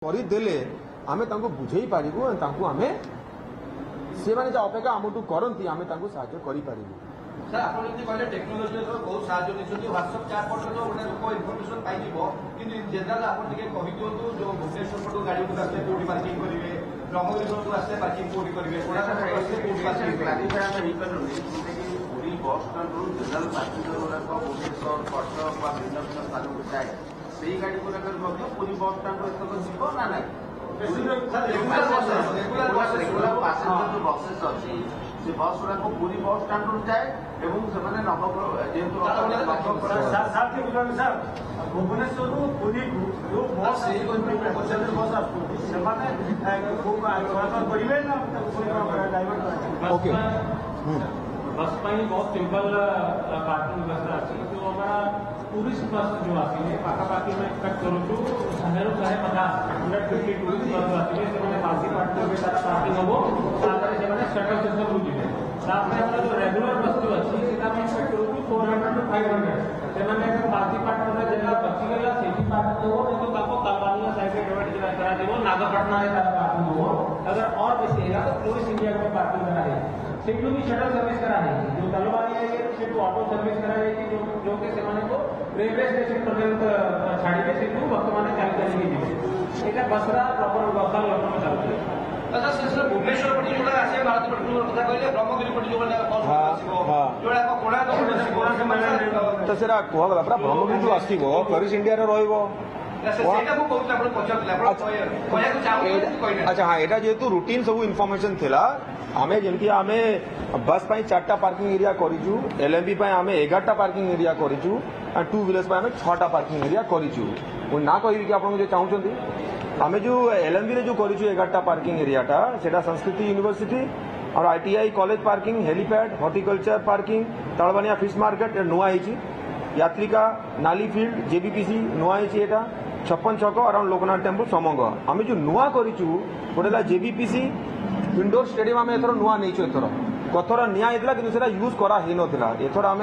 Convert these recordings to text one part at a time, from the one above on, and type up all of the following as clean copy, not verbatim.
କରିଦେଲେ ଆମେ ତାଙ୍କୁ ବୁଝେଇ ପାରିବୁ ତାଙ୍କୁ ଆମେ ସେମାନେ ଯାହା ଅପେକ୍ଷା ଆମଠୁ କରନ୍ତି ଆମେ ତାଙ୍କୁ ସାହାଯ୍ୟ କରିପାରିବୁ। ସାର୍ ଆପଣ ଯଦି କହିଲେ ଟେକ୍ନୋଲୋଜିରେ ବହୁତ ସାହାଯ୍ୟ ନେଇଛନ୍ତି ହ୍ୱାଟ୍ସଆପ୍ ଚାଟ୍ ପଟରେ ଗୋଟେ ଲୋକ ଇନଫର୍ମେସନ ପାଇଯିବ କିନ୍ତୁ ଜେନେରାଲ ଆପଣ ଟିକେ କହିଦିଅନ୍ତୁ ଯୋଉ ଭୁବନେଶ୍ୱର ପଟୁ ଗାଡ଼ି ଗୁଡ଼ା ଆସିଲେ କୋଉଠି ପାର୍କିଂ କରିବେ, ବ୍ରହ୍ମଗିରି ପଟୁ ଆସିଲେ ପାର୍କିଂ କୋଉଠି କରିବେ, କୋଣାର୍କ ଆସିଲେ କୋଉଠି ପାର୍କିଂ କରିବେ। ପୁରୀ ବସ୍ ଷ୍ଟାଣ୍ଡରୁ ଜେନେରାଲ ପାର୍କିଂ ଗୁଡ଼ାକ ଭୁବନେଶ୍ୱର କଟକ ବା ଭିନ୍ନ ଭିନ୍ନ ସ୍ଥାନକୁ ଯାଏ ସେଇ ଗାଡ଼ି ଗୁଡ଼ାକରେ ମଧ୍ୟ ପୁରୀ ବସ୍ ଷ୍ଟାଣ୍ଡରୁ ଏତକ ଯିବ ନା ନାହିଁ? ରେଗୁଲାର ପାସେଞ୍ଜର ଯୋଉ ବସେସ୍ ଅଛି ସେ ବସ୍ ଗୁଡାକ ପୁରୀ ବସ୍ ଷ୍ଟାଣ୍ଡରୁ ଯାଏ ଏବଂ ସେମାନେ ଯେହେତୁ ଭୁବନେଶ୍ୱରରୁ ପୁରୀକୁ ଯୋଉ ବସ୍ ବସ୍ ଆସୁଛନ୍ତି ସେମାନେ କରିବେ ନା ओके बस बहुत सिंपल पार्किंग व्यवस्था अच्छी जो हमारा टूरिस्ट बस जो आती है पाखापाखि में एक्सपेक्ट करूँ तो 150 टूरिस्ट बस आती है पार्टी पार्टी पार्किंग हम शटल सिस्टम रुझे जो रेगुलर बस जो अच्छी एक्सपेक्ट करूँ 400 to 500 से पार्टी पार्टी जेनेल बचीगला से पार्किंग हो तो कलवानिया साइड करा नागपटना पार्किंग हो अगर और बेसी है तो टूरिस्ट इंडिया में पार्किंग कराए सेठू भी शटल सर्विस कराई जो कलवानिया सेठू ऑटो सर्विस कराई जो कि को रेलवे स्टेशन पर्यंत छाड़ी सेठू बर्तमान चल चलिए এটা बसरा प्रॉपर लोकल लोकल चलते अच्छा सर भुवनेश्वर पटी जोड़ा आसे भारत पटी কথা কইলে ব্রহ্মগিরি পটি जोड़ा बस আসিবো जोड़ा कोणार्क पटी আসিবो तो सेरा कहला पूरा ब्रह्मगिरी जो आसीबो टूरिस्ट इंडिया रे रहइबो अच्छा हाँ यहाँ जेहेतु रूटीन सब इनफॉरमेशन थिला आमे जेमती आमे बस पाई 4टा पार्किंग एरिया करिचु एलएमबी पाई आमे 11टा पार्किंग एरिया करिचु और टू व्हीलर्स पाई आमे 6टा पार्किंग एरिया करिचु ना कहि कि आपन जो चाहउचंती आमे जो एलएमबी रे जो करिचु 11टा पार्किंग एरियाटा सेटा संस्कृति यूनिवर्सिटी और ITI college parking helipad horticulture parking Talabania fish market नुआ हिची यात्रिका नाली फील्ड जेबीपीसी नुआ हिची एटा 56 छक अराउंड लोकनाथ टेम्पल समंग आम जो नुआ करूँ गोटे जेबीपीसी इंडोर स्टेडियम आम एथर नुआ नहीं एथर गथर निया होता कि यूज करा ही नथिला एथर आम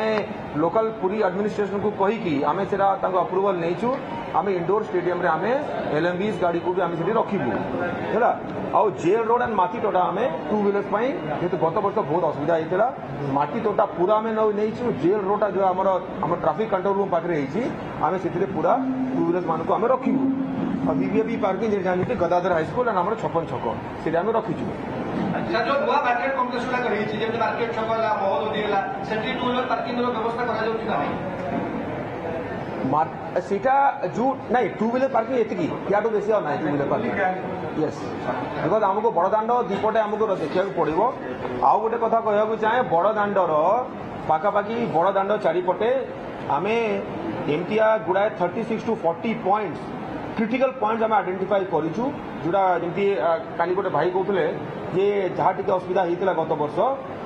लोकल पुरी एडमिनिस्ट्रेशन को कहीकि आम से अप्रूवल नहीं आम इंडोर स्टेडियम रे आम एलएमबीएस गाड़ी को भी आम से रखू है आउ जेल रोड एंड माटी टोटा आम टू व्हीलर्स जेहतु गत वर्ष बहुत असुविधा होता माटी टोटा पूरा आम नहीं जेल रोडा जो आम ट्राफिक कंट्रोल रूम पाखे आम से पूरा टू व्हीलर्स मान को आम रखू और बीबीएबी पार्किंग जानते गदाधर हाईस्कूल एंड आम 56 छक से रखीचु अच्छा जो नुआ मार्केट कॉम्प्लेक्स गुड़ा करी जेमती मार्केट छक है महोदय है सेठी टू व्हीलर पार्किंग व्यवस्था करा सीटा जो नहीं टू व्हीलर पार्किंग एति या बेसी ना two wheeler parking yes because आमको बड़दाण्ड दीपटे आमको देखा पड़ो आउ गोटे कथा कहूँ चाहे बड़दाण्डर पाखापाखि बड़दाण्ड चारिपटे आम एमतिया गुड़ाए 36 to 40 पॉइंट्स क्रिटिकल पॉइंट्स आम आइडेंटिफाई करूँ जोटा जमी काली गोटे भाई कहते जे जहाँ टी असुविधा होता गत वर्ष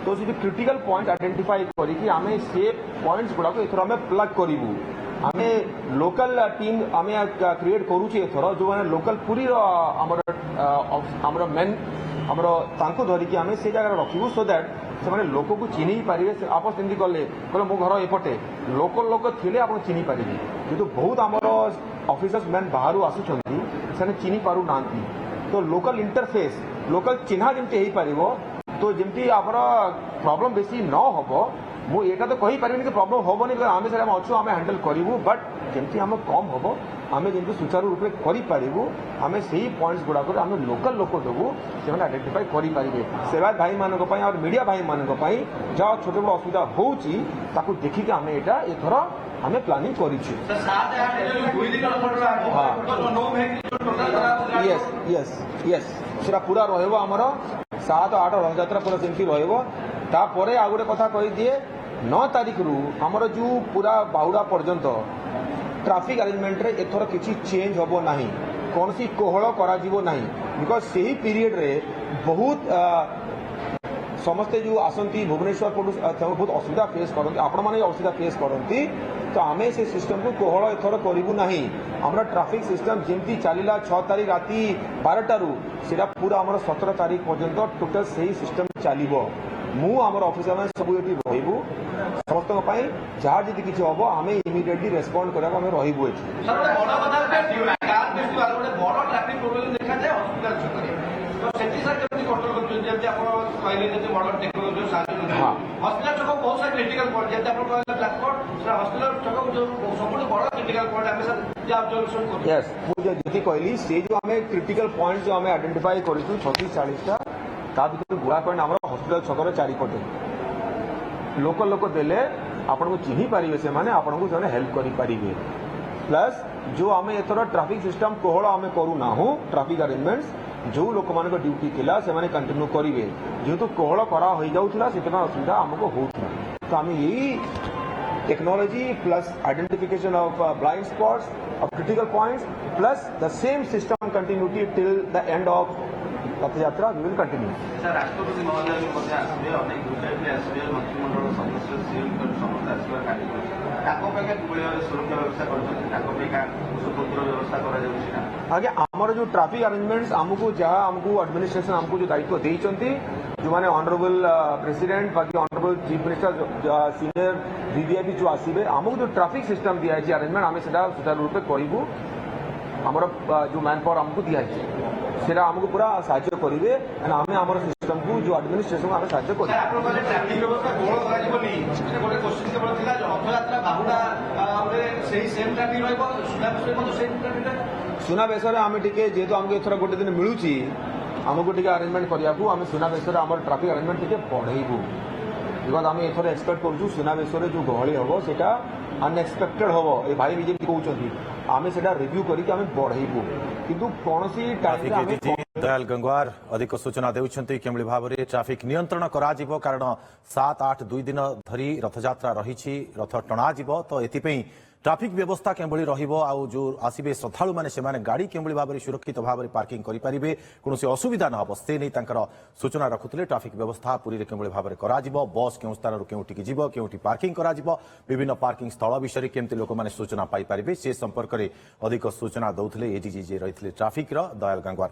तो से क्रिटिकल पॉइंट आइडेंटिफाई करके आम से पॉइंट्स गुड़ाक एथर आम प्लग करूँ आम लोकल टीम आम क्रिएट करुचे एथर जो मैंने लोकल पुरी मेन आमर धरिकी आम से जगह रखू सो दैट से लोक को चिन्ह पारे आप सेमती कले मो घर एपटे लोकल लोक थे आप चिन्ह पारे किंतु बहुत आमर ऑफिसर्स मैन बाहर आसुंच से चिन्ह पार ना तो लोकल इंटरफेस लोकल चिन्ह जमी हो पार तो जमी आप प्रॉब्लम बेसी न हम मुझे तो कही पारि कि प्रॉब्लम हेनी आम से अच्छु आम हैंडल करूँ बट जमी आम कम हम आम जमी सुचारू रूप से करूँ आम से पॉइंट्स गुड़ाक आम लोकल लोक जो से आइडेंटिफाई करेंगे सेवा भाई मान और मीडिया भाई मान जहाँ छोटे बड़ असुविधा होची देखिक आम यहाँ एथर आम प्लानिंग करूँ यस यस यस से पूरा रमर 7-8 रथयात्रा पूरा सेमती तापर आ गोटे कथा कही दिए 9 तारीख रु आमर जो पूरा बाहुड़ा पर्यंत ट्राफिक अरेंजमेंट रे एथर किसी चेंज हम ना कौन सी कोहल करा ना बिकज से ही पीरियड रे बहुत समस्ते जो आसती भुवनेश्वर पटू बहुत असुविधा फेस करती आपण मैंने असुविधा फेस करती तो आम से सिस्टम को कोहल एथर करूँ ना आम ट्राफिक सिस्टम जमी चलला 6 तारीख राति 12 रू से पूरा आम 17 तारीख पर्यंत टोटाल से ही सिस्टम चलो मु आमर ऑफिसर मैंने सब ये रहू समस्त जहाँ जी किसी हम आम इमिडिएटली रेस्पॉन्ड करा रही कार फेस्टिवल गोटे बड़ ट्राफिक प्रोब्लेम देखा जाए हॉस्पिटल छकरे तो सेठी सर केमती कंट्रोल करछन जेते आपण कहले जेते बड़ टेक्नोलॉजी साहाय्य हाँ। हॉस्पिटल छक बहुत सारे क्रिटिकल पॉइंट जेते आपण कहले ब्लैक स्पॉट सर हॉस्पिटल छक जो सबसे बड़ क्रिटिकल पॉइंट आमे सर जे ऑब्जर्वेशन कर यस मुझे जति कहली से जो आम क्रिटिकल पॉइंट जो आम आइडेंटिफाई करूँ 36-40टा ता भर गुड़ा पॉइंट आम हॉस्पिटल छकर चारिपटे लोकल लोक देले आपन को चिन्ही पारिबे से माने आपन को जने हेल्प करि पारिबे प्लस जो आम एथर ट्रैफिक सिस्टम कोहल आम करू ना हो ट्रैफिक अरेंजमेंट्स जो लोक मान ड्यूटी थिला से माने कंटिन्यू करिवे जेहेतु कोहल करा होई जाउथला सेतना असुविधा हमको होउथला तो आम यही technology plus identification of blind spots of critical points plus the same system continuity till the end of रथ यात्रा वी विल कंटिन्यू सर राष्ट्रपति महोदय भी मध्य आसबे अनेक गुजरात आसबे मंत्रिमंडल सदस्य सीएम समस्त आसवा कार्यक्रम ताको पाखे किभଳି भाବେ सुरक्षा व्यवस्था करछन ताको पाखे स्वतंत्र व्यवस्था करा जाउछि ना आगे आमर जो ट्रैफिक अरेंजमेंट्स आमको जहाँ आमको एडमिनिस्ट्रेशन आमको जो दायित्व देइचंती जो माने ऑनरेबल प्रेसिडेंट बाकी honourable chief minister senior DDIP जो आसीबे आमको जो ट्रैफिक सिस्टम दिया है अरेंजमेंट आम सेटा सुचारू रूपे करिबु आमर जो मैन पावर आमको दिया है सेटा आमको पूरा साहाय्य करिवे एंड आमे आमर सिस्टम को जो एडमिनिस्ट्रेशन को आमे साहाय्य सर करिवे आपण कहले ट्रैफिक व्यवस्था कोहल करा जीवनी गोटे क्वेश्चन केवल थिला जो रथ यात्रा बाहुडा रे सेही सेम ट्रैफिक रहइबो सुनाबेस रे सेम ट्रैफिक सुनाबेश आम टे जेहेतु आमको एथर गोटे दिन मिलूची आमको टे अरेंजमेंट करिया आम सुनाबेश आम ट्रैफिक अरेंजमेंट टे बढ़ेबू बिकज आम एथर एक्सपेक्ट करूँ सुनाबेश जो गहली हम सेटा अनएक्सपेक्टेड हम ये भाई विजेपी कहते आम से रिव्यू करके आम बढ़ेबू किंतु कौन दयाल गंगवार अधिक सूचना देउछंती केमली भाव में ट्रैफिक नियंत्रण कराजिबो कारण 7-8 दिन धरी रथयात्रा रही रथ टणाजिबो तो एथिपई ट्रैफिक व्यवस्था केमली रहिबो आ जो आसीबे श्रद्धालु माने से माने गाड़ी केमली भाव में सुरक्षित भाव में पार्किंग करि परिबे कोनोसी असुविधा न हबो से नै तांकर सूचना रखुतले ट्रैफिक व्यवस्था पूरी रे केमली भाव में कराजिबो बस केउ स्थान रु केउटी की जिवो केउटी पार्किंग कराजिबो विभिन्न पार्किंग स्थल विषय केमती लोक माने सूचना पाई परिबे से संपर्क रे अधिक सूचना दउथले एडीजी जे रहितले ट्रैफिक रो दयाल गंगवार।